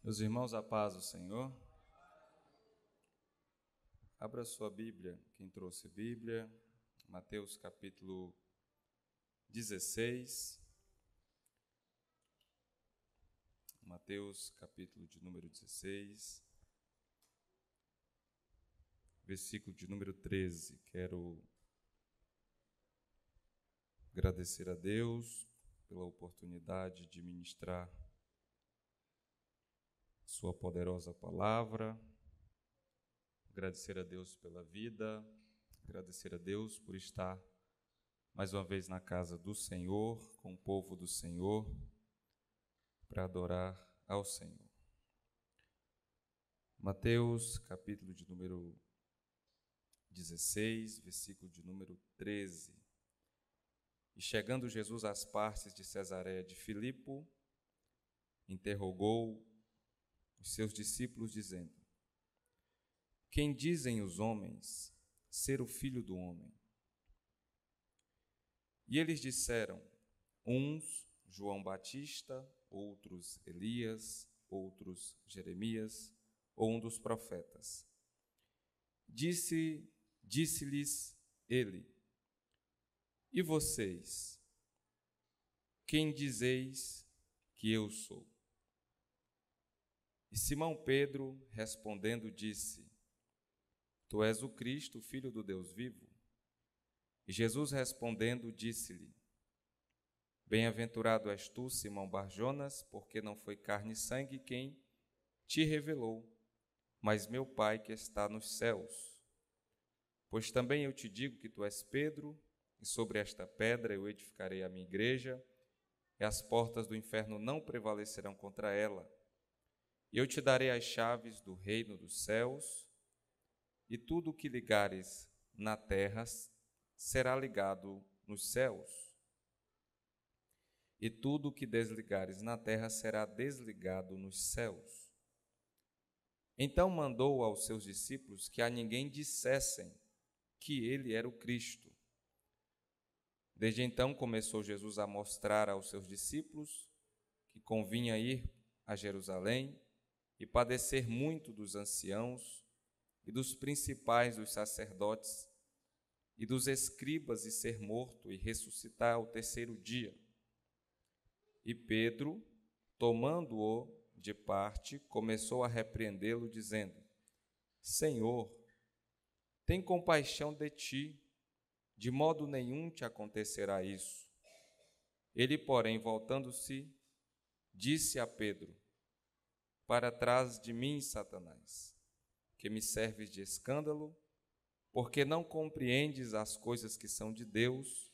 Meus irmãos, a paz do Senhor. Abra sua Bíblia, quem trouxe Bíblia, Mateus capítulo 16. Mateus capítulo de número 16, versículo de número 13. Quero agradecer a Deus pela oportunidade de ministrar sua poderosa palavra, agradecer a Deus pela vida, agradecer a Deus por estar mais uma vez na casa do Senhor, com o povo do Senhor, para adorar ao Senhor. Mateus, capítulo de número 16, versículo de número 13. E chegando Jesus às partes de Cesareia de Filipe, interrogou os seus discípulos, dizendo: Quem dizem os homens ser o Filho do Homem? E eles disseram: uns João Batista, outros Elias, outros Jeremias, ou um dos profetas. Disse-lhes ele: E vocês, quem dizeis que eu sou? E Simão Pedro, respondendo, disse: Tu és o Cristo, Filho do Deus vivo. E Jesus respondendo, disse-lhe: Bem-aventurado és tu, Simão Barjonas, porque não foi carne e sangue quem te revelou, mas meu Pai que está nos céus. Pois também eu te digo que tu és Pedro, e sobre esta pedra eu edificarei a minha igreja, e as portas do inferno não prevalecerão contra ela. E eu te darei as chaves do reino dos céus, e tudo o que ligares na terra será ligado nos céus, e tudo o que desligares na terra será desligado nos céus. Então mandou aos seus discípulos que a ninguém dissessem que ele era o Cristo. Desde então começou Jesus a mostrar aos seus discípulos que convinha ir a Jerusalém e padecer muito dos anciãos e dos principais dos sacerdotes e dos escribas, e ser morto e ressuscitar ao terceiro dia. E Pedro, tomando-o de parte, começou a repreendê-lo, dizendo: Senhor, tem compaixão de ti, de modo nenhum te acontecerá isso. Ele, porém, voltando-se, disse a Pedro: Para trás de mim, Satanás, que me serves de escândalo, porque não compreendes as coisas que são de Deus,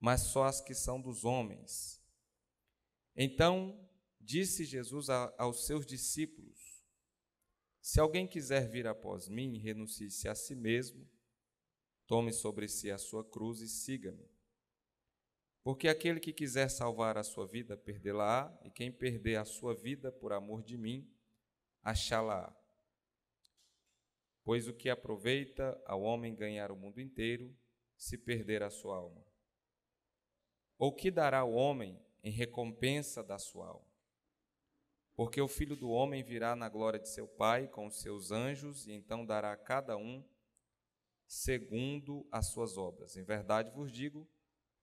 mas só as que são dos homens. Então disse Jesus aos seus discípulos: Se alguém quiser vir após mim, renuncie-se a si mesmo, tome sobre si a sua cruz e siga-me. Porque aquele que quiser salvar a sua vida, perdê-la-á, e quem perder a sua vida por amor de mim, achá-la-á. Pois o que aproveita ao homem ganhar o mundo inteiro, se perder a sua alma? Ou que dará o homem em recompensa da sua alma? Porque o Filho do Homem virá na glória de seu Pai com os seus anjos, e então dará a cada um segundo as suas obras. Em verdade vos digo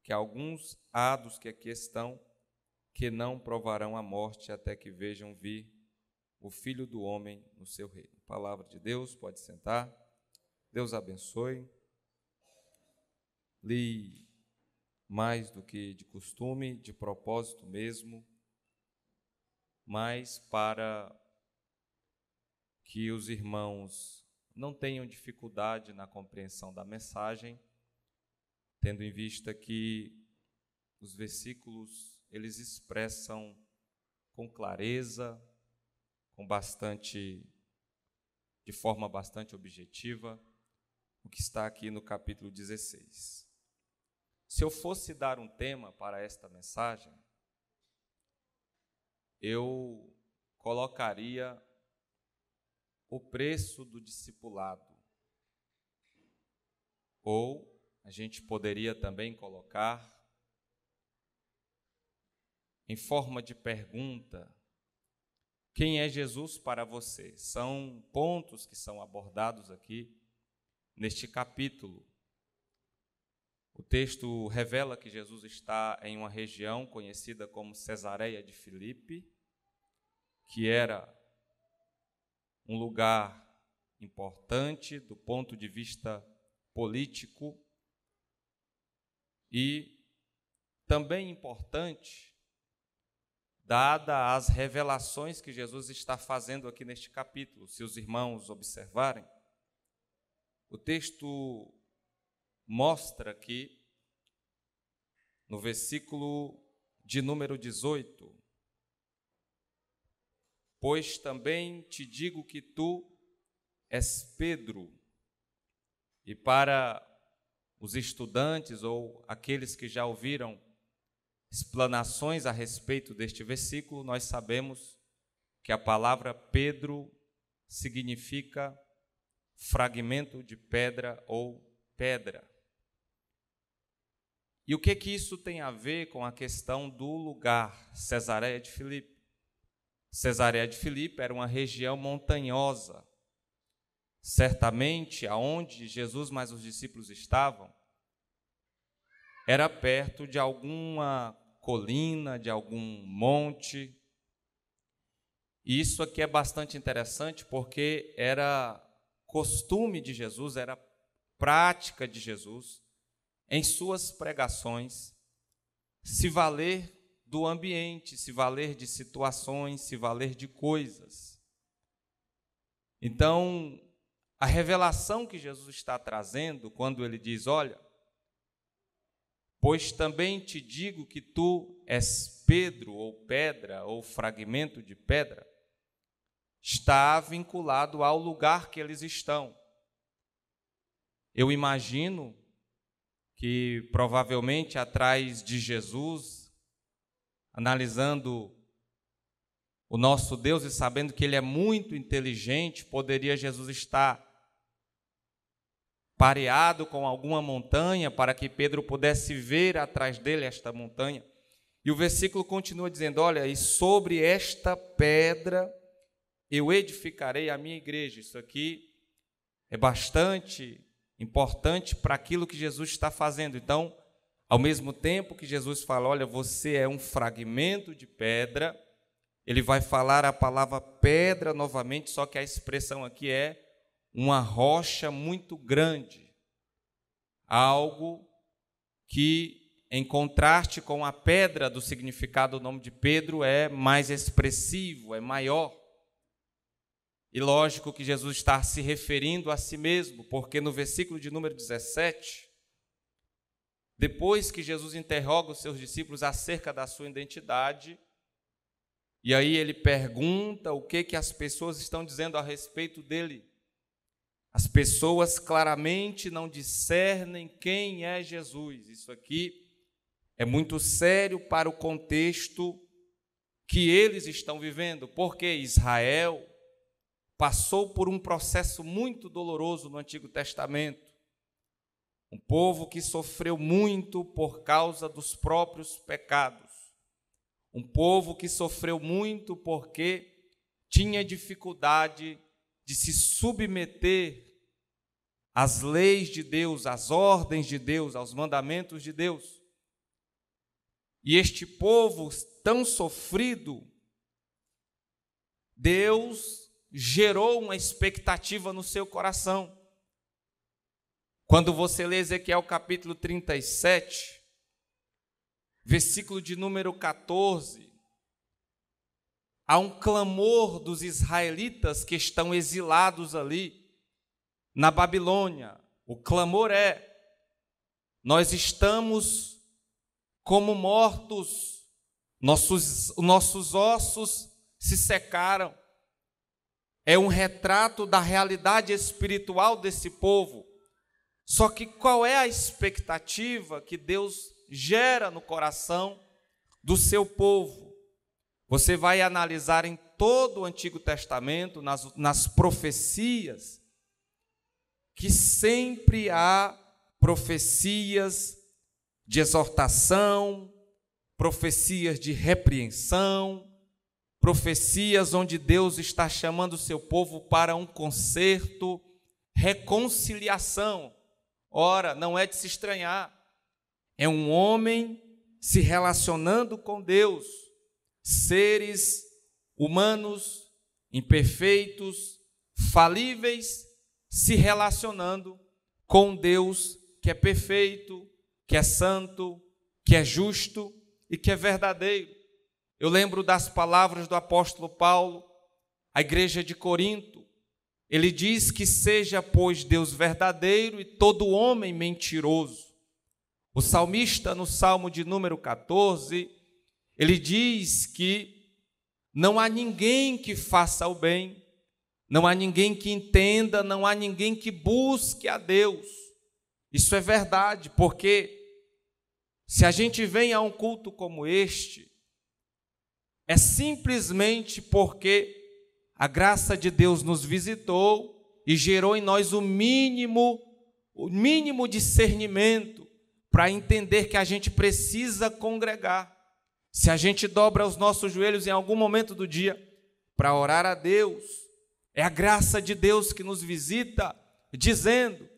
que alguns há dos que aqui estão que não provarão a morte até que vejam vir o Filho do Homem no seu reino. Palavra de Deus, pode sentar. Deus abençoe. Li mais do que de costume, de propósito mesmo, mas para que os irmãos não tenham dificuldade na compreensão da mensagem, tendo em vista que os versículos, eles expressam com clareza, de forma bastante objetiva, o que está aqui no capítulo 16. Se eu fosse dar um tema para esta mensagem, eu colocaria o preço do discipulado. Ou a gente poderia também colocar, em forma de pergunta, Quem é Jesus para você? São pontos que são abordados aqui neste capítulo. O texto revela que Jesus está em uma região conhecida como Cesareia de Filipe, que era um lugar importante do ponto de vista político e também importante, dada as revelações que Jesus está fazendo aqui neste capítulo. Se os irmãos observarem, o texto mostra que, no versículo de número 18, pois também te digo que tu és Pedro. E para os estudantes ou aqueles que já ouviram explanações a respeito deste versículo, nós sabemos que a palavra Pedro significa fragmento de pedra ou pedra. E o que isso tem a ver com a questão do lugar, Cesareia de Filipe? Cesareia de Filipe era uma região montanhosa. Certamente, aonde Jesus mais os discípulos estavam, era perto de alguma colina, de algum monte. E isso aqui é bastante interessante porque era costume de Jesus, era prática de Jesus, em suas pregações, se valer do ambiente, se valer de situações, se valer de coisas. Então, a revelação que Jesus está trazendo, quando ele diz, olha, pois também te digo que tu és Pedro, ou pedra, ou fragmento de pedra, está vinculado ao lugar que eles estão. Eu imagino que provavelmente atrás de Jesus, analisando o nosso Deus e sabendo que Ele é muito inteligente, poderia Jesus estar pareado com alguma montanha para que Pedro pudesse ver atrás dele esta montanha. E o versículo continua dizendo, olha, e sobre esta pedra eu edificarei a minha igreja. Isso aqui é bastante importante para aquilo que Jesus está fazendo. Então, ao mesmo tempo que Jesus fala, olha, você é um fragmento de pedra, ele vai falar a palavra pedra novamente, só que a expressão aqui é uma rocha muito grande. Algo que, em contraste com a pedra do significado do nome de Pedro, é mais expressivo, é maior. E lógico que Jesus está se referindo a si mesmo, porque no versículo de número 17, depois que Jesus interroga os seus discípulos acerca da sua identidade, e aí ele pergunta o que as pessoas estão dizendo a respeito dele. As pessoas claramente não discernem quem é Jesus. Isso aqui é muito sério para o contexto que eles estão vivendo, porque Israel passou por um processo muito doloroso no Antigo Testamento. Um povo que sofreu muito por causa dos próprios pecados. Um povo que sofreu muito porque tinha dificuldade de se submeter às leis de Deus, às ordens de Deus, aos mandamentos de Deus. E este povo tão sofrido, Deus gerou uma expectativa no seu coração. Quando você lê Ezequiel capítulo 37, versículo de número 14, há um clamor dos israelitas que estão exilados ali na Babilônia. O clamor é: nós estamos como mortos, nossos ossos se secaram. É um retrato da realidade espiritual desse povo. Só que qual é a expectativa que Deus gera no coração do seu povo? Você vai analisar em todo o Antigo Testamento, nas profecias, que sempre há profecias de exortação, profecias de repreensão, profecias onde Deus está chamando o seu povo para um conserto, reconciliação. Ora, não é de se estranhar, é um homem se relacionando com Deus, seres humanos, imperfeitos, falíveis, se relacionando com Deus que é perfeito, que é santo, que é justo e que é verdadeiro. Eu lembro das palavras do apóstolo Paulo à igreja de Corinto. Ele diz que seja, pois, Deus verdadeiro e todo homem mentiroso. O salmista, no Salmo de número 14, ele diz que não há ninguém que faça o bem, não há ninguém que entenda, não há ninguém que busque a Deus. Isso é verdade, porque se a gente vem a um culto como este, é simplesmente porque a graça de Deus nos visitou e gerou em nós o mínimo discernimento para entender que a gente precisa congregar. Se a gente dobra os nossos joelhos em algum momento do dia para orar a Deus, é a graça de Deus que nos visita, dizendo: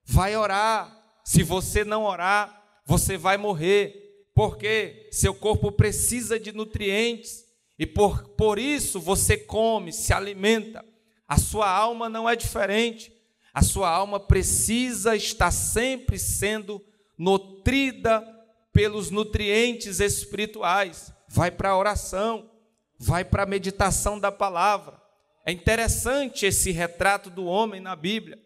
vai orar, se você não orar, você vai morrer, porque seu corpo precisa de nutrientes, e por isso você come, se alimenta. A sua alma não é diferente, a sua alma precisa estar sempre sendo nutrida pelos nutrientes espirituais. Vai para a oração, vai para a meditação da palavra. É interessante esse retrato do homem na Bíblia,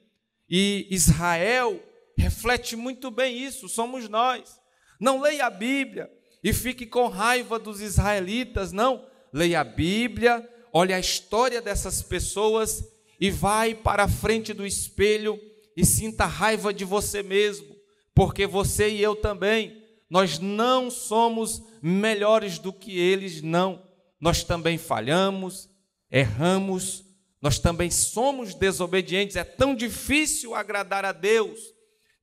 e Israel reflete muito bem isso, somos nós. Não leia a Bíblia e fique com raiva dos israelitas, não. Leia a Bíblia, olhe a história dessas pessoas e vai para a frente do espelho e sinta raiva de você mesmo, porque você e eu também, nós não somos melhores do que eles, não. Nós também falhamos, erramos, nós também somos desobedientes. É tão difícil agradar a Deus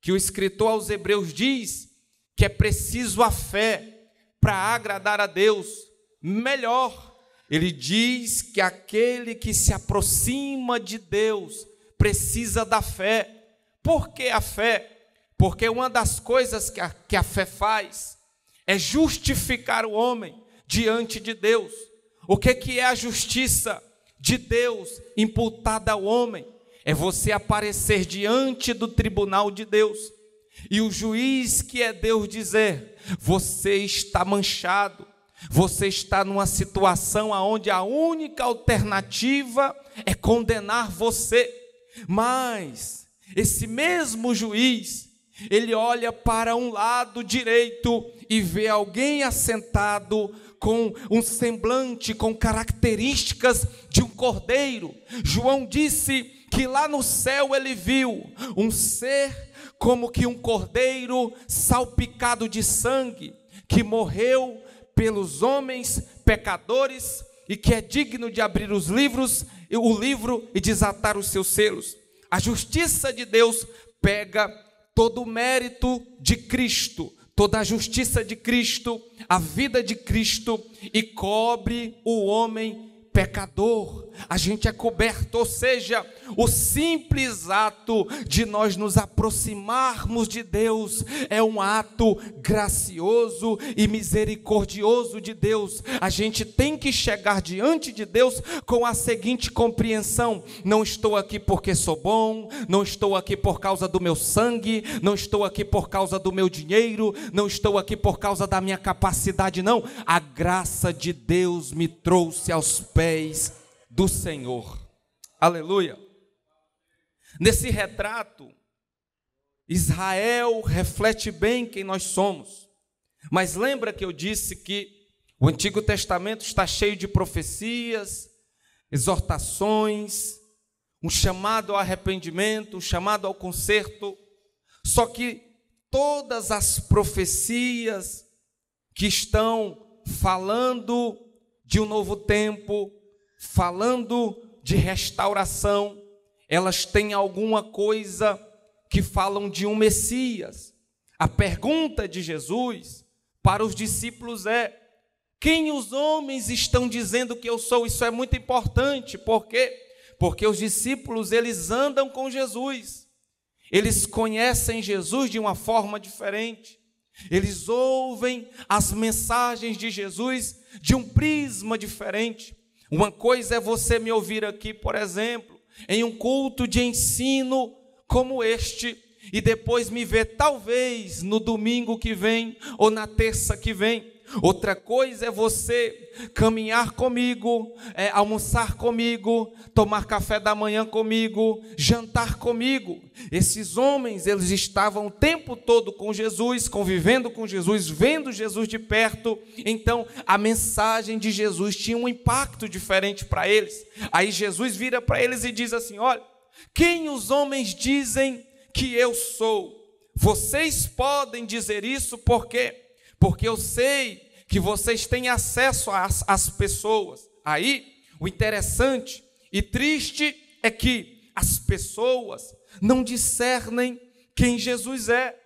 que o escritor aos Hebreus diz que é preciso a fé para agradar a Deus. Melhor, ele diz que aquele que se aproxima de Deus precisa da fé. Por que a fé? Porque uma das coisas que a fé faz é justificar o homem diante de Deus. O que é a justiça de Deus imputada ao homem? É você aparecer diante do tribunal de Deus e o juiz, que é Deus, dizer: você está manchado, você está numa situação onde a única alternativa é condenar você. Mas esse mesmo juiz, ele olha para um lado direito e vê alguém assentado com um semblante, com características de um cordeiro. João disse que lá no céu ele viu um ser como que um cordeiro salpicado de sangue, que morreu pelos homens pecadores e que é digno de abrir o livro e desatar os seus selos. A justiça de Deus pega todo o mérito de Cristo, toda a justiça de Cristo, a vida de Cristo, e cobre o homem pecador. A gente é coberto, ou seja, o simples ato de nós nos aproximarmos de Deus é um ato gracioso e misericordioso de Deus. A gente tem que chegar diante de Deus com a seguinte compreensão: não estou aqui porque sou bom, não estou aqui por causa do meu sangue, não estou aqui por causa do meu dinheiro, não estou aqui por causa da minha capacidade, não. A graça de Deus me trouxe aos pés do Senhor. Aleluia. Nesse retrato, Israel reflete bem quem nós somos. Mas lembra que eu disse que o Antigo Testamento está cheio de profecias, exortações, um chamado ao arrependimento, um chamado ao conserto. Só que todas as profecias que estão falando de um novo tempo, falando de restauração, elas têm alguma coisa que falam de um Messias. A pergunta de Jesus para os discípulos é: Quem os homens estão dizendo que eu sou? Isso é muito importante, porque os discípulos, eles andam com Jesus, eles conhecem Jesus de uma forma diferente, eles ouvem as mensagens de Jesus de um prisma diferente. Uma coisa é você me ouvir aqui, por exemplo, em um culto de ensino como este, e depois me ver talvez no domingo que vem ou na terça que vem. Outra coisa é você caminhar comigo, almoçar comigo, tomar café da manhã comigo, jantar comigo. Esses homens, eles estavam o tempo todo com Jesus, convivendo com Jesus, vendo Jesus de perto. Então, a mensagem de Jesus tinha um impacto diferente para eles. Aí Jesus vira para eles e diz assim: olha, quem os homens dizem que eu sou? Vocês podem dizer isso porque eu sei que vocês têm acesso às pessoas. Aí, o interessante e triste é que as pessoas não discernem quem Jesus é,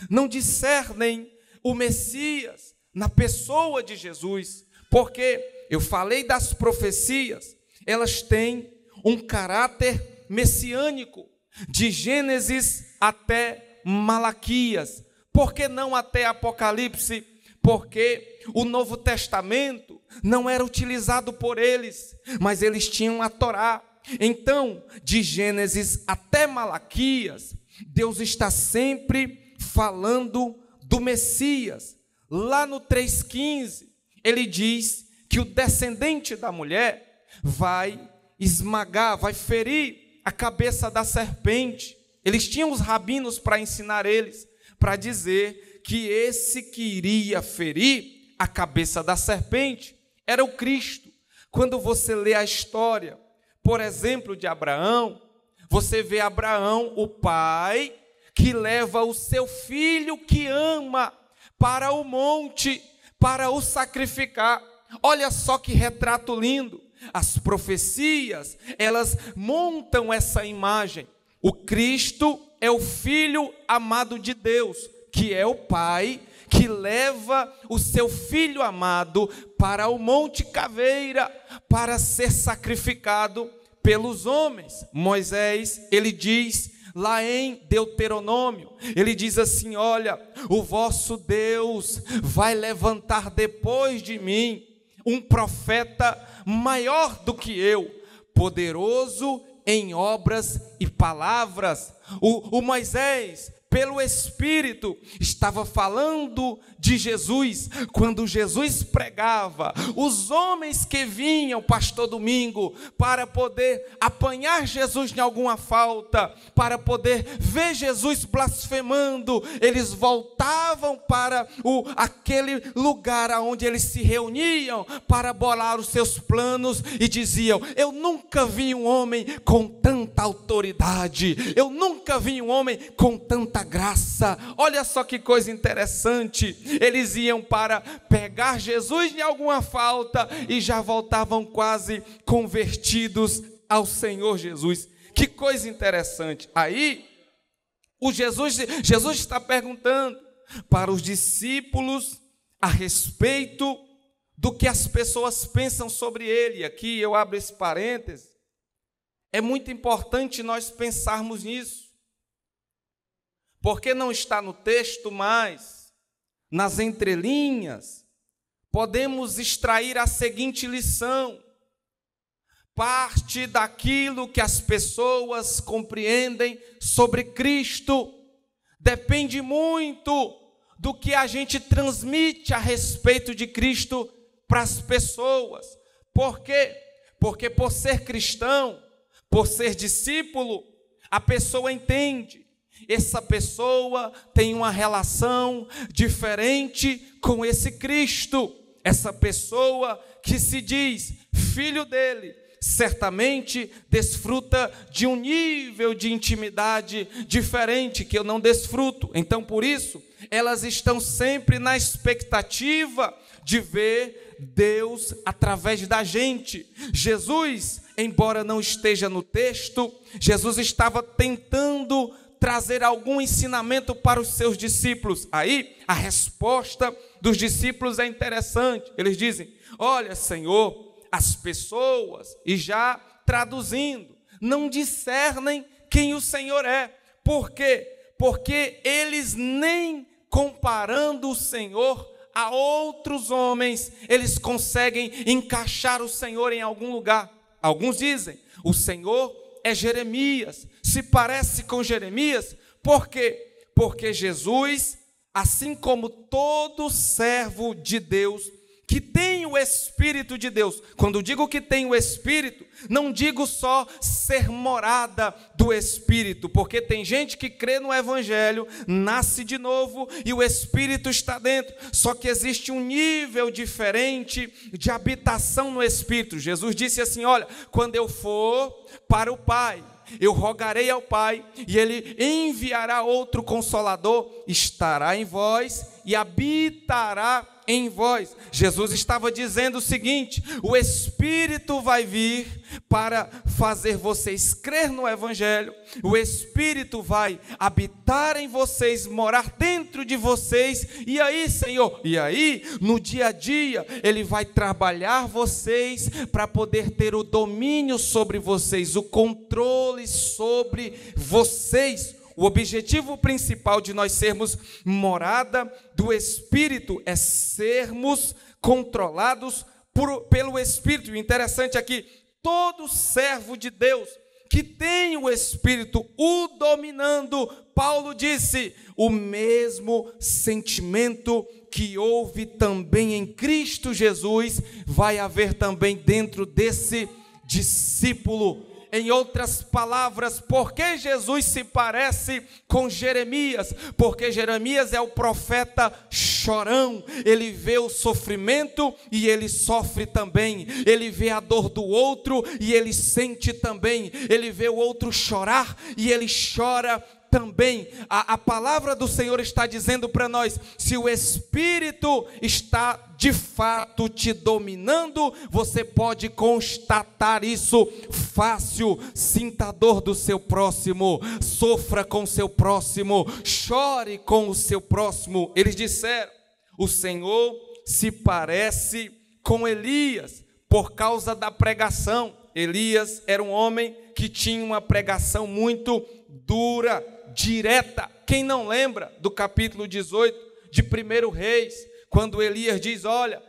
não discernem o Messias na pessoa de Jesus, porque eu falei das profecias, elas têm um caráter messiânico, de Gênesis até Malaquias. Por que não até Apocalipse? Porque o Novo Testamento não era utilizado por eles, mas eles tinham a Torá. Então, de Gênesis até Malaquias, Deus está sempre falando do Messias. Lá no 3,15, ele diz que o descendente da mulher vai esmagar, vai ferir a cabeça da serpente. Eles tinham os rabinos para ensinar eles, para dizer que esse que iria ferir a cabeça da serpente era o Cristo. Quando você lê a história, por exemplo, de Abraão, você vê Abraão, o pai, que leva o seu filho que ama para o monte, para o sacrificar. Olha só que retrato lindo. As profecias, elas montam essa imagem. O Cristo é o Filho amado de Deus, que é o Pai, que leva o seu Filho amado para o Monte Caveira, para ser sacrificado pelos homens. Moisés, ele diz lá em Deuteronômio, ele diz assim: olha, o vosso Deus vai levantar depois de mim um profeta maior do que eu, poderoso em obras e palavras. O Moisés, pelo Espírito, estava falando de Jesus. Quando Jesus pregava, os homens que vinham, pastor Domingo, para poder apanhar Jesus em alguma falta, para poder ver Jesus blasfemando, eles voltavam para aquele lugar onde eles se reuniam para bolar os seus planos e diziam: eu nunca vi um homem com tanta autoridade, eu nunca vi um homem com tanta graça. Olha só que coisa interessante. Eles iam para pegar Jesus em alguma falta e já voltavam quase convertidos ao Senhor Jesus. Que coisa interessante. Aí, Jesus está perguntando para os discípulos a respeito do que as pessoas pensam sobre ele. Aqui eu abro esse parêntese. É muito importante nós pensarmos nisso, porque não está no texto, mas nas entrelinhas podemos extrair a seguinte lição: parte daquilo que as pessoas compreendem sobre Cristo depende muito do que a gente transmite a respeito de Cristo para as pessoas. Por quê? Porque por ser cristão, por ser discípulo, a pessoa entende. Essa pessoa tem uma relação diferente com esse Cristo. Essa pessoa que se diz filho dele, certamente desfruta de um nível de intimidade diferente que eu não desfruto. Então, por isso, elas estão sempre na expectativa de ver Deus através da gente. Jesus, embora não esteja no texto, Jesus estava tentando trazer algum ensinamento para os seus discípulos. Aí, a resposta dos discípulos é interessante. Eles dizem: olha, Senhor, as pessoas, e já traduzindo, não discernem quem o Senhor é. Por quê? Porque eles, nem comparando o Senhor a outros homens, eles conseguem encaixar o Senhor em algum lugar. Alguns dizem: o Senhor é Jeremias, se parece com Jeremias. Por quê? Porque Jesus, assim como todo servo de Deus que tem o Espírito de Deus, quando digo que tem o Espírito, não digo só ser morada do Espírito, porque tem gente que crê no Evangelho, nasce de novo e o Espírito está dentro, só que existe um nível diferente de habitação no Espírito. Jesus disse assim: olha, quando eu for para o Pai, eu rogarei ao Pai, e Ele enviará outro Consolador, estará em vós e habitará em vós. Jesus estava dizendo o seguinte: o Espírito vai vir para fazer vocês crer no Evangelho, o Espírito vai habitar em vocês, morar dentro de vocês, e aí, Senhor, e aí, no dia a dia, Ele vai trabalhar vocês para poder ter o domínio sobre vocês, o controle sobre vocês. O objetivo principal de nós sermos morada do Espírito é sermos controlados pelo Espírito. O interessante é que todo servo de Deus que tem o Espírito o dominando, Paulo disse, o mesmo sentimento que houve também em Cristo Jesus vai haver também dentro desse discípulo. Em outras palavras, por que Jesus se parece com Jeremias? Porque Jeremias é o profeta chorão. Ele vê o sofrimento e ele sofre também. Ele vê a dor do outro e ele sente também. Ele vê o outro chorar e ele chora também. A palavra do Senhor está dizendo para nós: se o Espírito está de fato te dominando, você pode constatar isso fácil. Sinta a dor do seu próximo, sofra com o seu próximo, chore com o seu próximo. Eles disseram: o Senhor se parece com Elias por causa da pregação. Elias era um homem que tinha uma pregação muito dura, direta. Quem não lembra do capítulo 18 de 1 Reis, quando Elias diz: olha,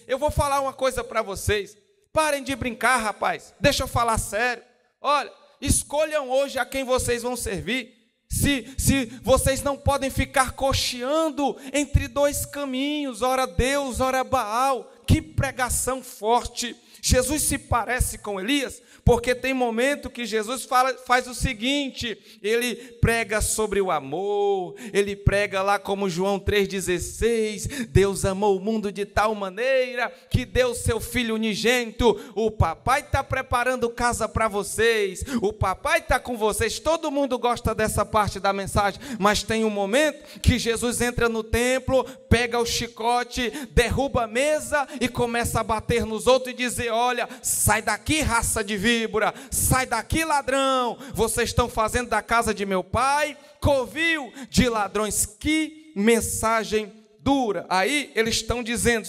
eu vou falar uma coisa para vocês, parem de brincar, rapaz, deixa eu falar sério, olha, escolham hoje a quem vocês vão servir, se vocês não podem ficar cocheando entre dois caminhos, ora Deus, ora Baal. Que pregação forte! Jesus se parece com Elias, porque tem momento que Jesus faz o seguinte: ele prega sobre o amor, ele prega lá como João 3,16, Deus amou o mundo de tal maneira que deu seu Filho unigênito, o papai está preparando casa para vocês, o papai está com vocês. Todo mundo gosta dessa parte da mensagem, mas tem um momento que Jesus entra no templo, pega o chicote, derruba a mesa e começa a bater nos outros e dizer: olha, sai daqui, raça de víbora, sai daqui, ladrão, vocês estão fazendo da casa de meu pai covil de ladrões. Que mensagem dura! Aí eles estão dizendo,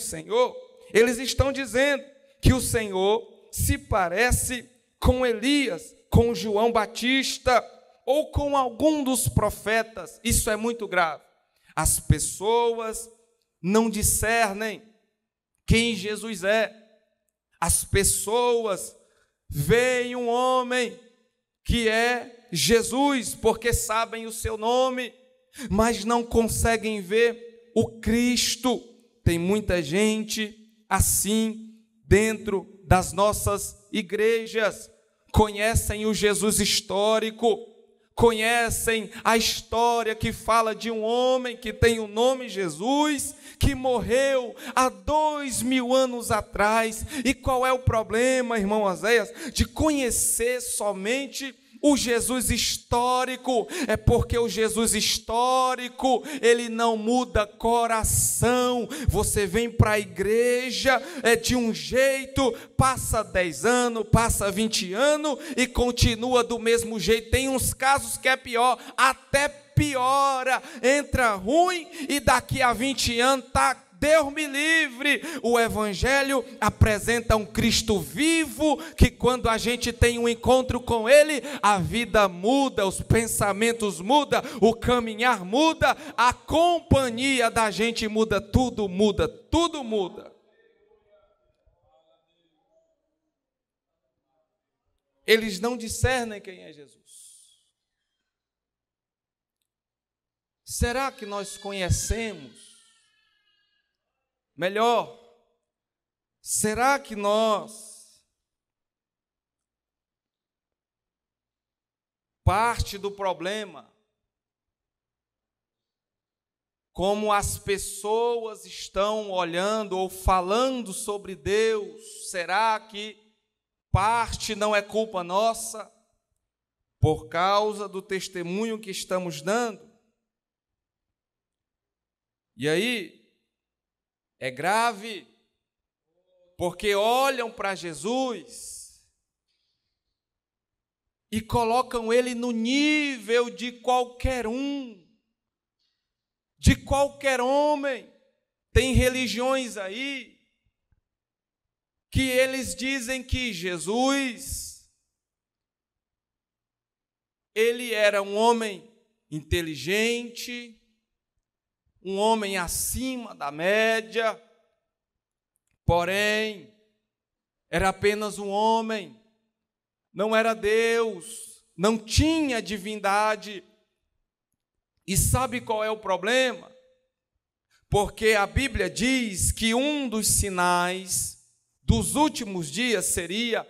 eles estão dizendo que o Senhor se parece com Elias, com João Batista ou com algum dos profetas. Isso é muito grave. As pessoas não discernem quem Jesus é. As pessoas veem um homem que é Jesus, porque sabem o seu nome, mas não conseguem ver o Cristo. Tem muita gente assim dentro das nossas igrejas. Conhecem o Jesus histórico, conhecem a história que fala de um homem que tem o nome Jesus, que morreu há 2000 anos atrás. E qual é o problema, irmão Oséias, de conhecer somente O Jesus histórico é porque o Jesus histórico, ele não muda coração. Você vem para a igreja, é de um jeito, passa 10 anos, passa 20 anos e continua do mesmo jeito. Tem uns casos que é pior, até piora, entra ruim e daqui a 20 anos está... Deus me livre. O Evangelho apresenta um Cristo vivo, que quando a gente tem um encontro com Ele, a vida muda, os pensamentos mudam, o caminhar muda, a companhia da gente muda, tudo muda, tudo muda. Eles não discernem quem é Jesus. Será que nós conhecemos? Melhor, será que nós, parte do problema, como as pessoas estão olhando ou falando sobre Deus, será que parte não é culpa nossa, por causa do testemunho que estamos dando? E aí, é grave, porque olham para Jesus e colocam ele no nível de qualquer um, de qualquer homem. Tem religiões aí que eles dizem que Jesus, ele era um homem inteligente, um homem acima da média, porém, era apenas um homem, não era Deus, não tinha divindade. E sabe qual é o problema? Porque a Bíblia diz que um dos sinais dos últimos dias seria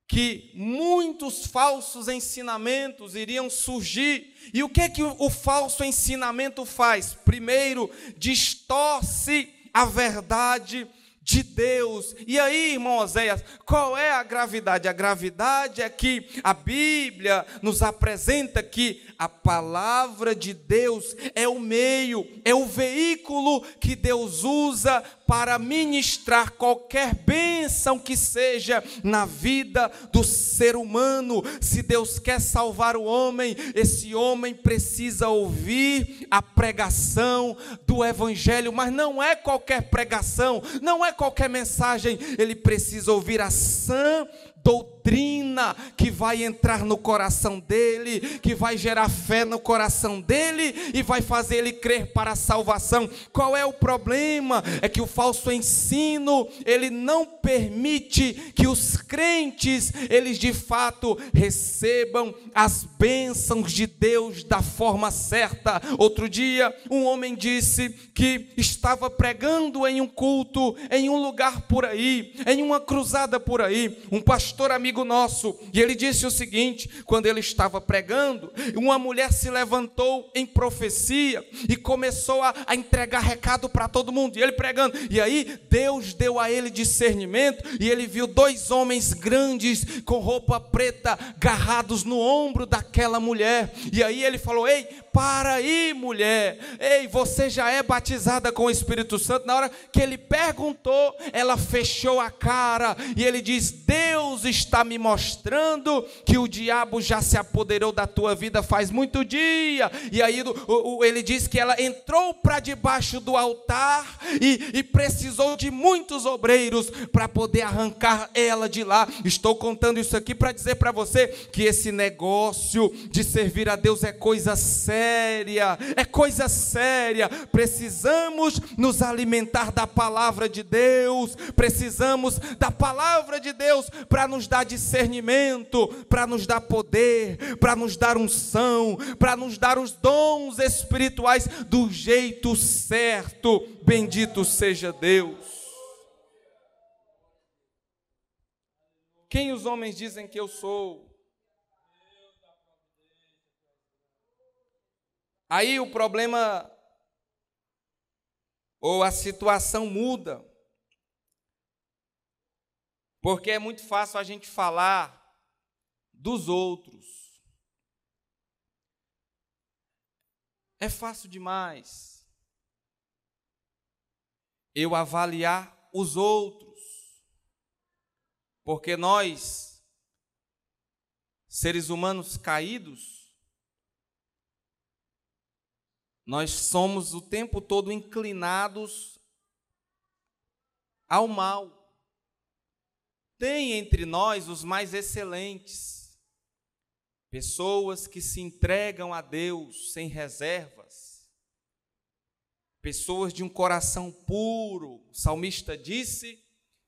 que muitos falsos ensinamentos iriam surgir. E o que é que o falso ensinamento faz? Primeiro, distorce a verdade de Deus. E aí, irmão Oséias, qual é a gravidade? A gravidade é que a Bíblia nos apresenta que a palavra de Deus é o meio, é o veículo que Deus usa para ministrar qualquer bênção que seja na vida do ser humano. Se Deus quer salvar o homem, esse homem precisa ouvir a pregação do Evangelho, mas não é qualquer pregação, não é qualquer mensagem, ele precisa ouvir a sã doutrina que vai entrar no coração dele, que vai gerar fé no coração dele e vai fazer ele crer para a salvação. Qual é o problema? É que o falso ensino, ele não permite que os crentes, eles de fato recebam as bênçãos de Deus da forma certa. Outro dia, um homem disse que estava pregando em um culto, em um lugar por aí, em uma cruzada por aí, um pastor amigo nosso, e ele disse o seguinte: quando ele estava pregando, uma mulher se levantou em profecia e começou a entregar recado para todo mundo, e ele pregando, e aí Deus deu a ele discernimento, e ele viu 2 homens grandes com roupa preta agarrados no ombro daquela mulher, e aí ele falou: ei, para aí, mulher, ei, você já é batizada com o Espírito Santo? Na hora que ele perguntou, ela fechou a cara, e ele diz: Deus está me mostrando que o diabo já se apoderou da tua vida faz muito dia. E aí ele diz que ela entrou para debaixo do altar e precisou de muitos obreiros para poder arrancar ela de lá. Estou contando isso aqui para dizer para você que esse negócio de servir a Deus é coisa séria, é coisa séria. Precisamos nos alimentar da palavra de Deus, precisamos da palavra de Deus para nos dar discernimento, para nos dar poder, para nos dar unção, para nos dar os dons espirituais do jeito certo. Bendito seja Deus. Quem os homens dizem que eu sou? Aí o problema ou a situação muda. Porque é muito fácil a gente falar dos outros. É fácil demais eu avaliar os outros, porque nós, seres humanos caídos, nós somos o tempo todo inclinados ao mal. Tem entre nós os mais excelentes, pessoas que se entregam a Deus sem reservas, pessoas de um coração puro. O salmista disse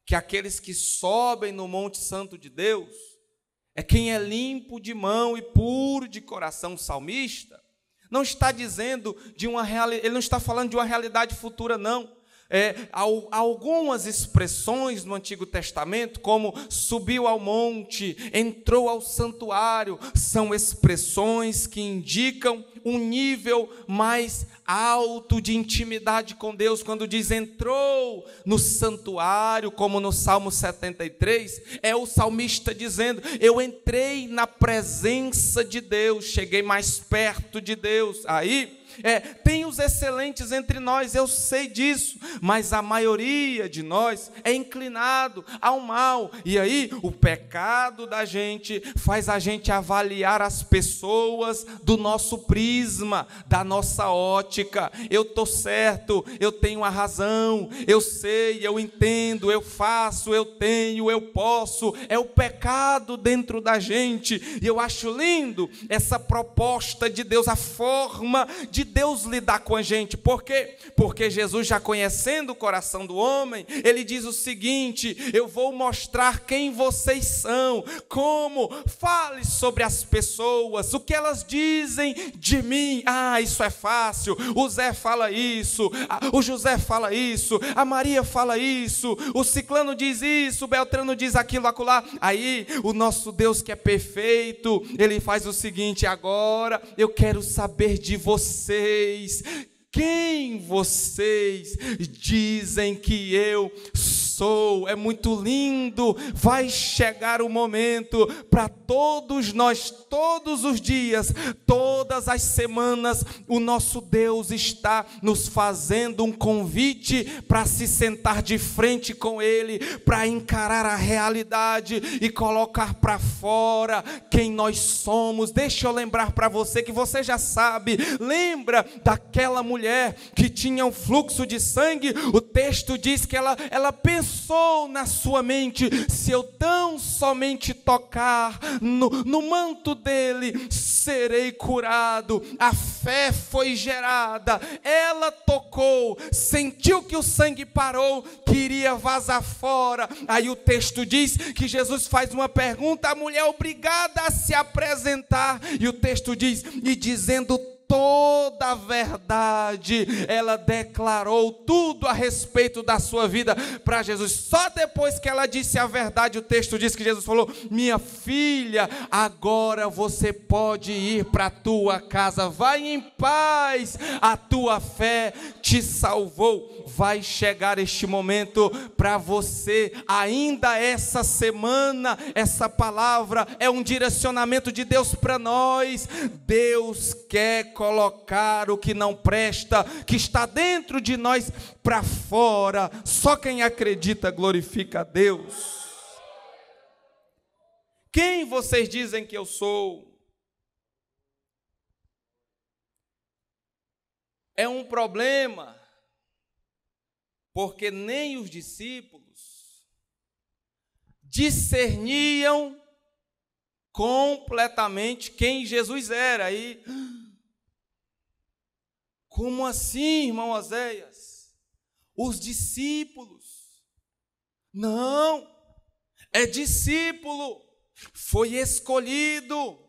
que aqueles que sobem no Monte Santo de Deus é quem é limpo de mão e puro de coração. O salmista não está dizendo ele não está falando de uma realidade futura, não. Algumas expressões no Antigo Testamento, como subiu ao monte, entrou ao santuário, são expressões que indicam um nível mais alto de intimidade com Deus. Quando diz entrou no santuário, como no Salmo 73, é o salmista dizendo: eu entrei na presença de Deus, cheguei mais perto de Deus. Aí tem os excelentes entre nós, eu sei disso, mas a maioria de nós é inclinado ao mal. E aí o pecado da gente faz a gente avaliar as pessoas do nosso prisma, da nossa ótica. Eu estou certo, eu tenho a razão, eu sei, eu entendo, eu faço, eu tenho, eu posso. É o pecado dentro da gente. E eu acho lindo essa proposta de Deus, a forma de Deus lidar com a gente. Por quê? Porque Jesus, já conhecendo o coração do homem, ele diz o seguinte: eu vou mostrar quem vocês são. Como? Fale sobre as pessoas, o que elas dizem de mim. Isso é fácil. O Zé fala isso, o José fala isso, a Maria fala isso, o ciclano diz isso, o Beltrano diz aquilo, acolá. Aí o nosso Deus, que é perfeito, ele faz o seguinte: agora eu quero saber de vocês. Quem vocês dizem que eu sou? É muito lindo. Vai chegar o momento para todos nós, todos os dias, todas as semanas, o nosso Deus está nos fazendo um convite para se sentar de frente com Ele, para encarar a realidade e colocar para fora quem nós somos. Deixa eu lembrar para você, que você já sabe. Lembra daquela mulher que tinha um fluxo de sangue? O texto diz que ela pensou na sua mente: se eu tão somente tocar no manto dele, serei curado. A fé foi gerada, ela tocou, sentiu que o sangue parou, queria vazar fora. Aí o texto diz que Jesus faz uma pergunta, a mulher é obrigada a se apresentar, e o texto diz: e dizendo toda a verdade, ela declarou tudo a respeito da sua vida para Jesus. Só depois que ela disse a verdade, o texto diz que Jesus falou: minha filha, agora você pode ir para a tua casa, vai em paz, a tua fé te salvou. Vai chegar este momento para você, ainda essa semana. Essa palavra é um direcionamento de Deus para nós. Deus quer colocar o que não presta, que está dentro de nós, para fora. Só quem acredita glorifica a Deus. Quem vocês dizem que eu sou? É um problema, porque nem os discípulos discerniam completamente quem Jesus era. Aí, como assim, irmão Oséias? Os discípulos? Não, é discípulo, foi escolhido.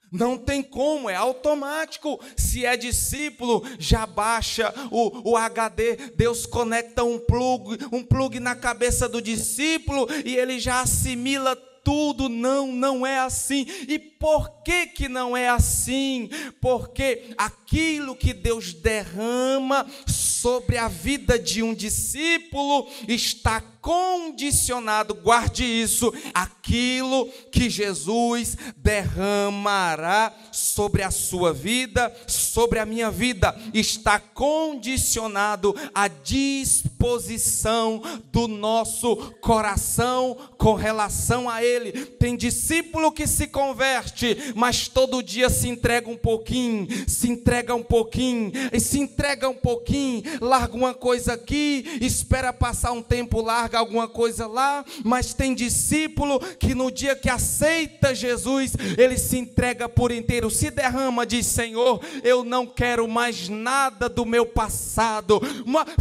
Não tem como, é automático. Se é discípulo, já baixa o HD, Deus conecta um plug na cabeça do discípulo e ele já assimila tudo. Não é assim. E por que não é assim? Porque aquilo que Deus derrama sobre a vida de um discípulo está condicionado, guarde isso, aquilo que Jesus derramará sobre a sua vida, sobre a minha vida, está condicionado à disposição do nosso coração com relação a Ele. Tem discípulo que se converte, mas todo dia se entrega um pouquinho, se entrega um pouquinho, e se entrega um pouquinho, larga uma coisa aqui, espera passar um tempo, larga alguma coisa lá. Mas tem discípulo que no dia que aceita Jesus, ele se entrega por inteiro, se derrama, diz: Senhor, eu não quero mais nada do meu passado,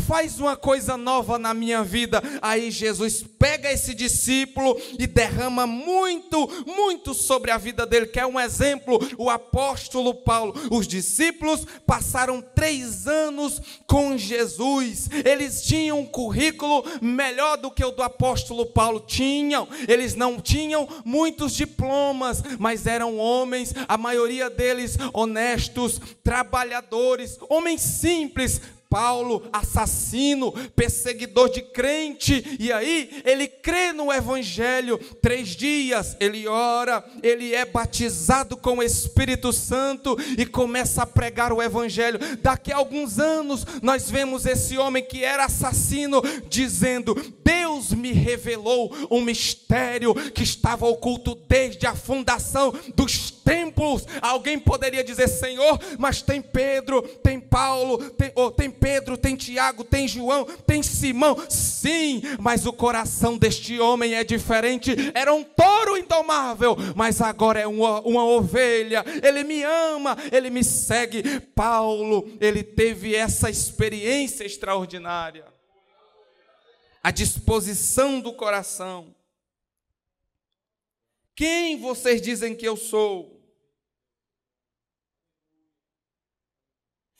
faz uma coisa nova na minha vida. Aí Jesus pega esse discípulo e derrama muito, muito sobre a vida dele. Quer um exemplo? O apóstolo Paulo. Os discípulos passaram 3 anos com Jesus, eles tinham um currículo melhor do que o do apóstolo Paulo. Eles não tinham muitos diplomas, mas eram homens, a maioria deles honestos, trabalhadores, homens simples. Paulo, assassino, perseguidor de crente, e aí ele crê no evangelho. 3 dias ele ora, ele é batizado com o Espírito Santo e começa a pregar o evangelho. Daqui a alguns anos nós vemos esse homem que era assassino dizendo: Deus me revelou um mistério que estava oculto desde a fundação dos tempos. Alguém poderia dizer: Senhor, mas tem Pedro, tem Paulo, tem Pedro, tem Tiago, tem João, tem Simão. Sim, mas o coração deste homem é diferente. Era um touro indomável, mas agora é uma ovelha. Ele me ama, ele me segue. Paulo, ele teve essa experiência extraordinária. A disposição do coração. Quem vocês dizem que eu sou?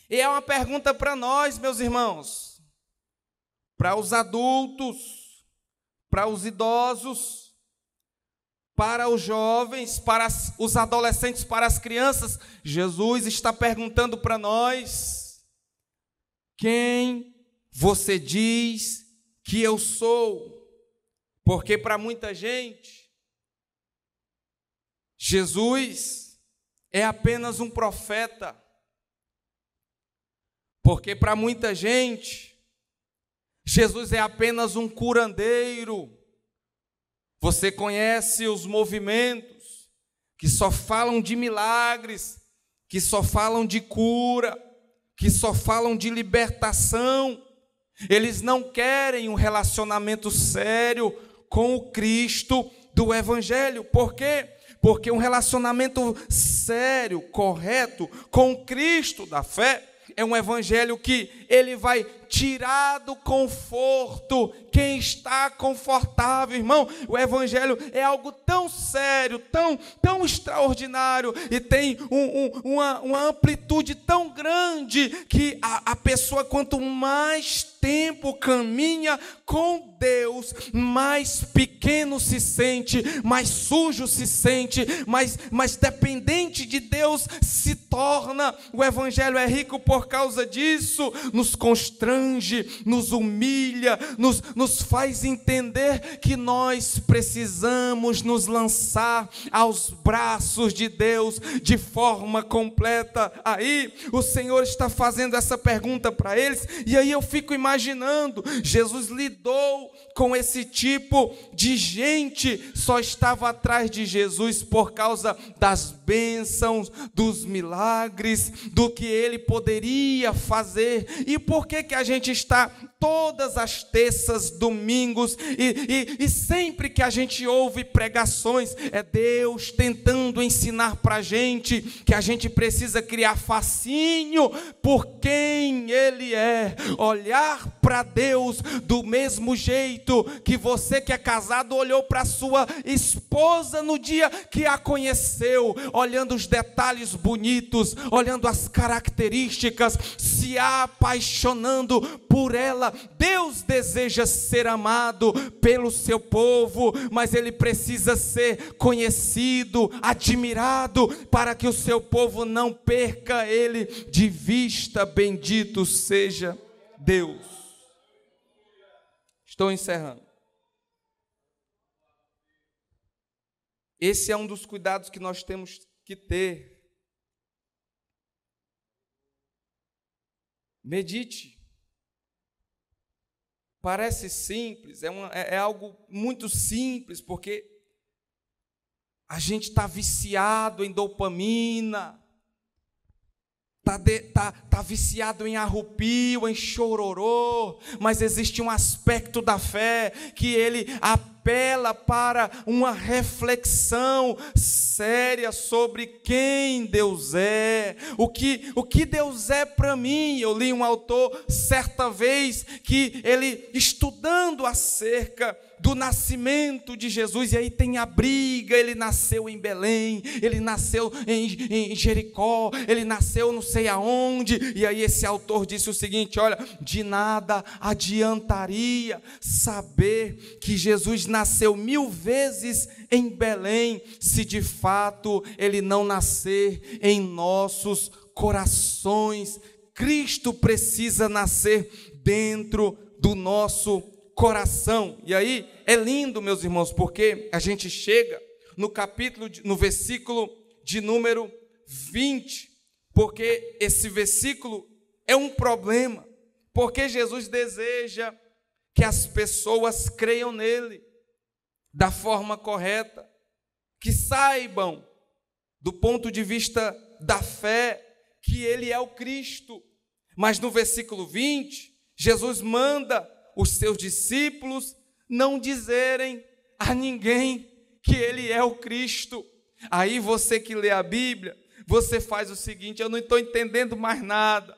E é uma pergunta para nós, meus irmãos, para os adultos, para os idosos, para os jovens, para os adolescentes, para as crianças. Jesus está perguntando para nós: quem você diz que eu sou? Porque para muita gente, Jesus é apenas um profeta. Porque para muita gente, Jesus é apenas um curandeiro. Você conhece os movimentos que só falam de milagres, que só falam de cura, que só falam de libertação. Eles não querem um relacionamento sério com o Cristo do Evangelho. Por quê? Porque um relacionamento sério, correto, com o Cristo da fé, é um evangelho que ele vai tirar do conforto quem está confortável, irmão. O evangelho é algo tão sério, tão extraordinário, e tem uma amplitude tão grande, que a pessoa, quanto mais tempo caminha com Deus, mais pequeno se sente, mais sujo se sente, mais dependente de Deus se torna. O evangelho é rico por causa disso. Nos constrange, nos humilha, nos faz entender que nós precisamos nos lançar aos braços de Deus de forma completa. Aí o Senhor está fazendo essa pergunta para eles, e aí eu fico imaginando, Jesus lidou com esse tipo de gente, só estava atrás de Jesus por causa das bênçãos, dos milagres, do que ele poderia fazer. E por que a gente está todas as terças, domingos, e sempre que a gente ouve pregações, é Deus tentando ensinar para a gente que a gente precisa criar fascínio por quem Ele é, olhar para Deus do mesmo jeito que você que é casado olhou para sua esposa no dia que a conheceu, olhando os detalhes bonitos, olhando as características, se apaixonando por ela. Deus deseja ser amado pelo seu povo, mas ele precisa ser conhecido, admirado, para que o seu povo não perca ele de vista. Bendito seja Deus. Estou encerrando. Esse é um dos cuidados que nós temos que ter. Medite. Parece simples, é algo muito simples, porque a gente está viciado em dopamina, está viciado em arrupio, em chororô, mas existe um aspecto da fé que ele apela para uma reflexão séria sobre quem Deus é, o que Deus é para mim. Eu li um autor certa vez que ele, estudando acerca do nascimento de Jesus, e aí tem a briga, ele nasceu em Belém, ele nasceu em Jericó, ele nasceu não sei aonde, e aí esse autor disse o seguinte: olha, de nada adiantaria saber que Jesus nasceu 1000 vezes em Belém, se de fato ele não nascer em nossos corações. Cristo precisa nascer dentro do nosso coração. E aí é lindo, meus irmãos, porque a gente chega no versículo de número 20, porque esse versículo é um problema, porque Jesus deseja que as pessoas creiam nele da forma correta, que saibam, do ponto de vista da fé, que ele é o Cristo. Mas no versículo 20, Jesus manda os seus discípulos não dizerem a ninguém que ele é o Cristo. Aí você que lê a Bíblia, você faz o seguinte: eu não estou entendendo mais nada.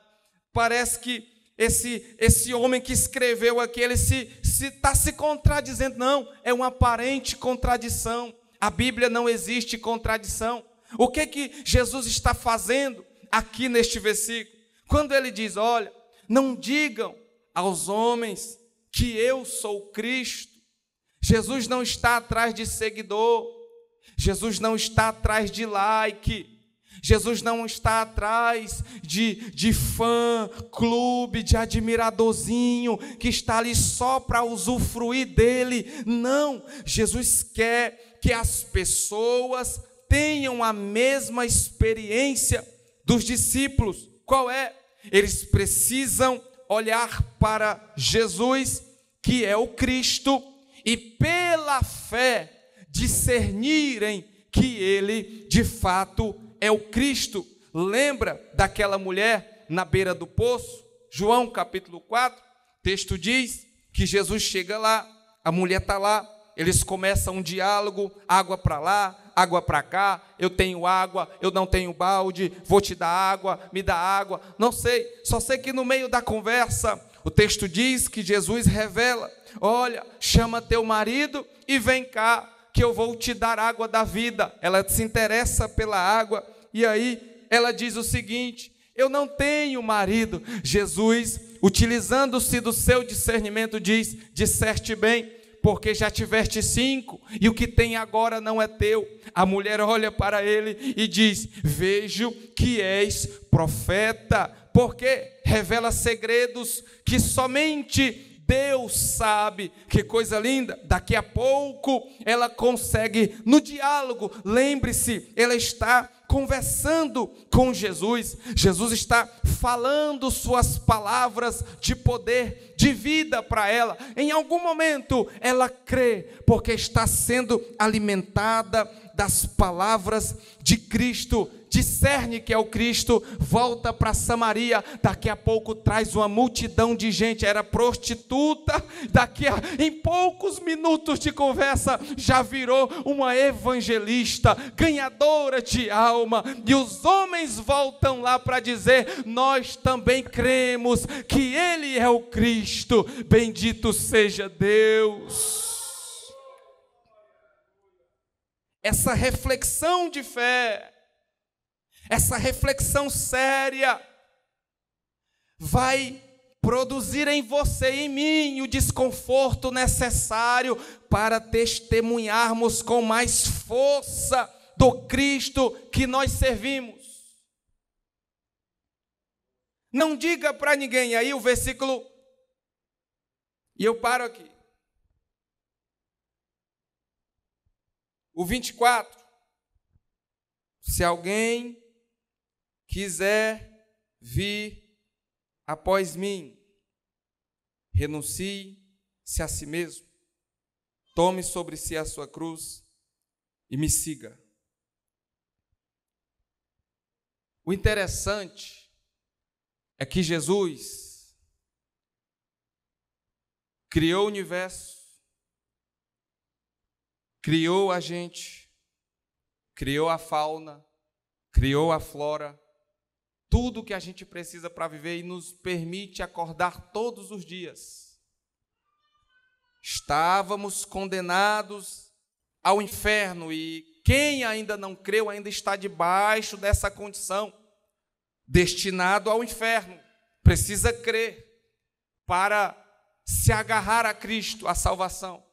Parece que esse homem que escreveu aqui, ele está se contradizendo. Não, é uma aparente contradição. A Bíblia não existe contradição. O que Jesus está fazendo aqui neste versículo? Quando ele diz: olha, não digam aos homens que eu sou Cristo. Jesus não está atrás de seguidor, Jesus não está atrás de like, Jesus não está atrás de fã, clube, de admiradorzinho, que está ali só para usufruir dele. Não, Jesus quer que as pessoas tenham a mesma experiência dos discípulos. Qual é? Eles precisam olhar para Jesus, que é o Cristo, e pela fé discernirem que ele de fato é o Cristo. Lembra daquela mulher na beira do poço? João capítulo 4, o texto diz que Jesus chega lá, a mulher está lá, eles começam um diálogo, água para lá, água para cá, eu tenho água, eu não tenho balde, vou te dar água, me dá água, não sei, só sei que no meio da conversa, o texto diz que Jesus revela: olha, chama teu marido e vem cá, que eu vou te dar água da vida. Ela se interessa pela água, e aí ela diz o seguinte: eu não tenho marido. Jesus, utilizando-se do seu discernimento, diz: disseste bem, porque já tiveste 5, e o que tem agora não é teu. A mulher olha para ele e diz: vejo que és profeta, porque revela segredos que somente Deus sabe. Que coisa linda. Daqui a pouco ela consegue, no diálogo, lembre-se, ela está conversando com Jesus. Jesus está falando suas palavras de poder, de vida para ela. Em algum momento ela crê, porque está sendo alimentada das palavras de Cristo. Discerne que é o Cristo, volta para Samaria, daqui a pouco traz uma multidão de gente, era prostituta, em poucos minutos de conversa, já virou uma evangelista, ganhadora de alma, e os homens voltam lá para dizer: nós também cremos que Ele é o Cristo, bendito seja Deus. Essa reflexão de fé, essa reflexão séria, vai produzir em você e em mim o desconforto necessário para testemunharmos com mais força do Cristo que nós servimos. Não diga para ninguém. Aí o versículo, e eu paro aqui. O 24. Se alguém quiser vir após mim, renuncie-se a si mesmo, tome sobre si a sua cruz e me siga. O interessante é que Jesus criou o universo, criou a gente, criou a fauna, criou a flora, tudo que a gente precisa para viver e nos permite acordar todos os dias. Estávamos condenados ao inferno e quem ainda não creu ainda está debaixo dessa condição, destinado ao inferno. Precisa crer para se agarrar a Cristo, a salvação.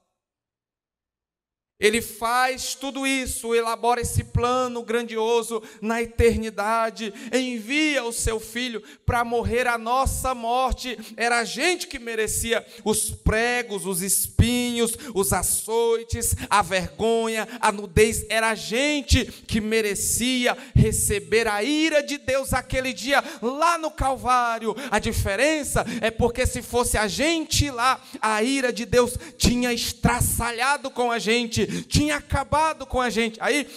Ele faz tudo isso, elabora esse plano grandioso na eternidade, envia o seu Filho para morrer a nossa morte. Era a gente que merecia os pregos, os espinhos, os açoites, a vergonha, a nudez. Era a gente que merecia receber a ira de Deus aquele dia lá no Calvário. A diferença é porque se fosse a gente lá, a ira de Deus tinha estraçalhado com a gente, tinha acabado com a gente. Aí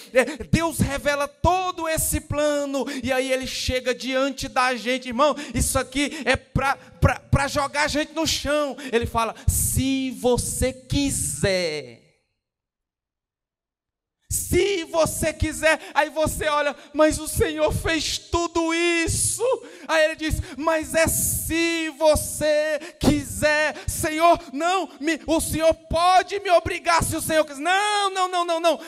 Deus revela todo esse plano e aí ele chega diante da gente. Irmão, isso aqui é para jogar a gente no chão. Ele fala: se você quiser. Se você quiser. Aí você olha: mas o Senhor fez tudo isso. Aí ele diz: mas é se você quiser. Senhor, não, o Senhor pode me obrigar se o Senhor quiser. Não.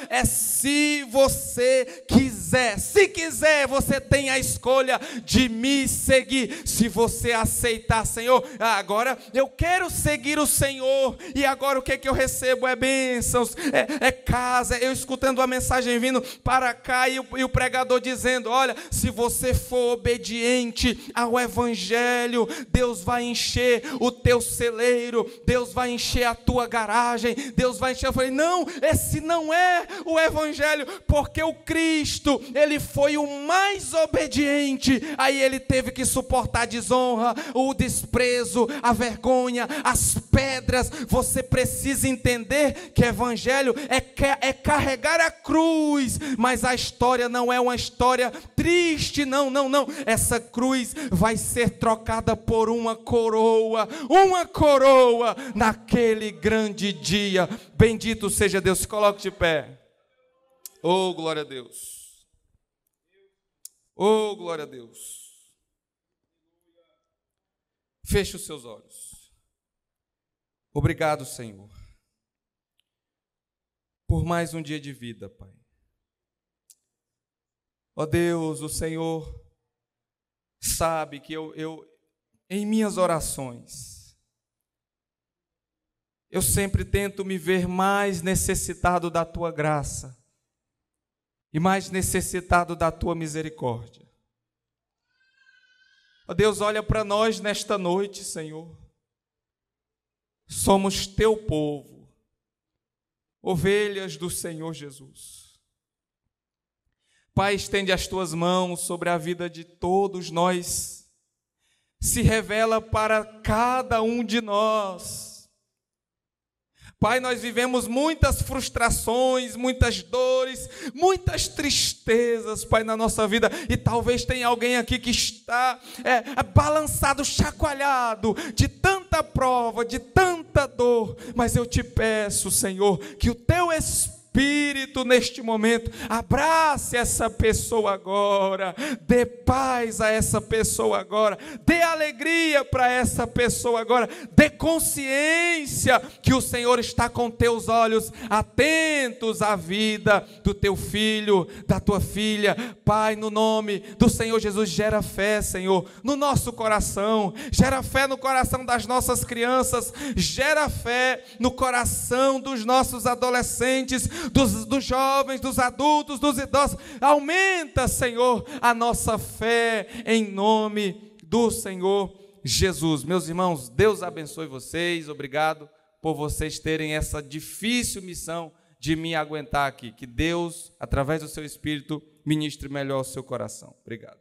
É se você quiser. Se quiser, você tem a escolha de me seguir. Se você aceitar: Senhor, agora eu quero seguir o Senhor. E agora o que eu recebo? É bênçãos, é casa. Eu escutando a mensagem vindo para cá e o pregador dizendo: olha, se você for obediente ao Evangelho, Deus vai encher o teu celeiro, Deus vai encher a tua garagem, Deus vai encher. Eu falei: não, esse não é o Evangelho, porque o Cristo, ele foi o mais obediente. Aí ele teve que suportar a desonra, o desprezo, a vergonha, as pedras. Você precisa entender que Evangelho é carregar a cruz, mas a história não é uma história triste, não. Essa cruz vai ser trocada por uma coroa naquele grande dia. Bendito seja Deus. Se coloque de pé. Oh, glória a Deus. Oh, glória a Deus. Feche os seus olhos. Obrigado, Senhor, por mais um dia de vida, Pai. Ó Deus, o Senhor sabe que eu em minhas orações, eu sempre tento me ver mais necessitado da Tua graça e mais necessitado da Tua misericórdia. Ó Deus, olha para nós nesta noite, Senhor. Somos Teu povo, ovelhas do Senhor Jesus. Pai, estende as Tuas mãos sobre a vida de todos nós. Se revela para cada um de nós. Pai, nós vivemos muitas frustrações, muitas dores, muitas tristezas, Pai, na nossa vida. E talvez tenha alguém aqui que está balançado, chacoalhado de tanta prova, de tanta dor. Mas eu te peço, Senhor, que o Teu Espírito neste momento abrace essa pessoa agora, dê paz a essa pessoa agora, dê alegria para essa pessoa agora, dê consciência que o Senhor está com teus olhos atentos à vida do teu filho, da tua filha. Pai, no nome do Senhor Jesus, gera fé, Senhor, no nosso coração, gera fé no coração das nossas crianças, gera fé no coração dos nossos adolescentes, dos jovens, dos adultos, dos idosos. Aumenta, Senhor, a nossa fé em nome do Senhor Jesus. Meus irmãos, Deus abençoe vocês. Obrigado por vocês terem essa difícil missão de me aguentar aqui. Que Deus, através do seu Espírito, ministre melhor o seu coração. Obrigado.